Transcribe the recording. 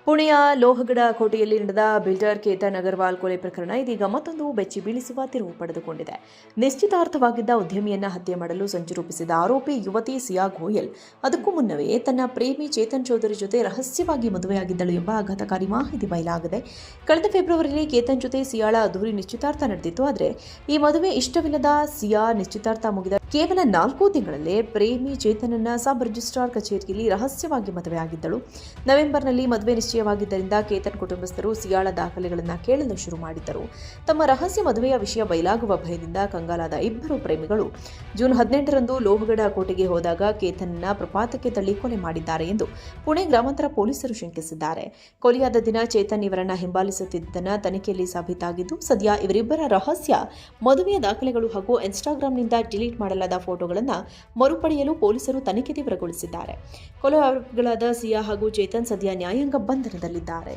ಪುಣೆಯ ಲೋಹಗಢ ಕೋಟೆಯಲ್ಲಿ ನಡೆದ ಬಿಲ್ಡರ್ ಕೇತನ್ ಅಗರ್ವಾಲ್ ಕೊಲೆ ಪ್ರಕರಣ ಇದೀಗ ಮತ್ತೊಂದು ಬೆಚ್ಚಿ ಬೀಳಿಸುವ ತಿರುವು ಪಡೆದುಕೊಂಡಿದೆ. ನಿಶ್ಚಿತಾರ್ಥವಾಗಿದ್ದ ಉದ್ಯಮಿಯನ್ನ ಹತ್ಯೆ ಮಾಡಲು ಸಂಚು ರೂಪಿಸಿದ ಆರೋಪಿ ಯುವತಿ ಸಿಯಾ ಗೋಯಲ್ ಅದಕ್ಕೂ ಮುನ್ನವೇ ತನ್ನ ಪ್ರೇಮಿ ಚೇತನ್ ಚೌಧರಿ ಜೊತೆ ರಹಸ್ಯವಾಗಿ ಮದುವೆಯಾಗಿದ್ದಳು ಎಂಬ ಆಘಾತಕಾರಿ ಮಾಹಿತಿ ಬಯಲಾಗಿದೆ. ಕಳೆದ ಫೆಬ್ರವರಿಯಲ್ಲಿ ಕೇತನ್ ಜೊತೆ ಸಿಯಾಳ ಅದ್ದೂರಿ ನಿಶ್ಚಿತಾರ್ಥ ನಡೆದಿತ್ತು. ಆದರೆ ಈ ಮದುವೆ ಇಷ್ಟವಿಲ್ಲದ ಸಿಯಾ ನಿಶ್ಚಿತಾರ್ಥ ಮುಗಿದ ಕೇವಲ 4 ತಿಂಗಳಲ್ಲೇ ಪ್ರೇಮಿ ಚೇತನನ್ನ ಸಬ್ ರಿಜಿಸ್ಟ್ರಾರ್ ಕಚೇರಿಯಲ್ಲಿ ರಹಸ್ಯವಾಗಿ ಮದುವೆಯಾಗಿದ್ದಳು. ನವೆಂಬರ್ನಲ್ಲಿ ಮದುವೆ ನಿಶ್ಚಯವಾಗಿದ್ದರಿಂದ ಕೇತನ್ ಕುಟುಂಬಸ್ಥರು ಸಿಯಾಳ ದಾಖಲೆಗಳನ್ನು ಕೇಳಲು ಶುರು ಮಾಡಿದ್ದರು. ತಮ್ಮ ರಹಸ್ಯ ಮದುವೆಯ ವಿಷಯ ಬಯಲಾಗುವ ಭಯದಿಂದ ಕಂಗಾಲಾದ ಇಬ್ಬರು ಪ್ರೇಮಿಗಳು ಜೂನ್ 18ರಂದು ಲೋಹಗಢ ಕೋಟೆಗೆ ಹೋದಾಗ ಕೇತನ್ನ ಪ್ರಪಾತಕ್ಕೆ ತಳ್ಳಿ ಕೊಲೆ ಮಾಡಿದ್ದಾರೆ ಎಂದು ಪುಣೆ ಗ್ರಾಮಾಂತರ ಪೊಲೀಸರು ಶಂಕಿಸಿದ್ದಾರೆ. ಕೊಲೆಯಾದ ದಿನ ಚೇತನ್ ಇವರನ್ನ ಹಿಂಬಾಲಿಸುತ್ತಿದ್ದನ್ನ ತನಿಖೆಯಲ್ಲಿ ಸಾಬೀತಾಗಿದ್ದು, ಸದ್ಯ ಇವರಿಬ್ಬರ ರಹಸ್ಯ ಮದುವೆಯ ದಾಖಲೆಗಳು ಹಾಗೂ ಇನ್ಸ್ಟಾಗ್ರಾಂನಿಂದ ಡಿಲೀಟ್ ಮಾಡಲಾದ ಫೋಟೋಗಳನ್ನು ಮರುಪಡೆಯಲು ಪೊಲೀಸರು ತನಿಖೆ ತೀವ್ರಗೊಳಿಸಿದ್ದಾರೆ. ಕೊಲೆ ಆರೋಪಿಗಳಾದ ಸಿಯಾ ಹಾಗೂ ಚೇತನ್ ಸದ್ಯ ನ್ಯಾಯಾಂಗ ಬಂಧನದಲ್ಲಿದ್ದಾರೆ.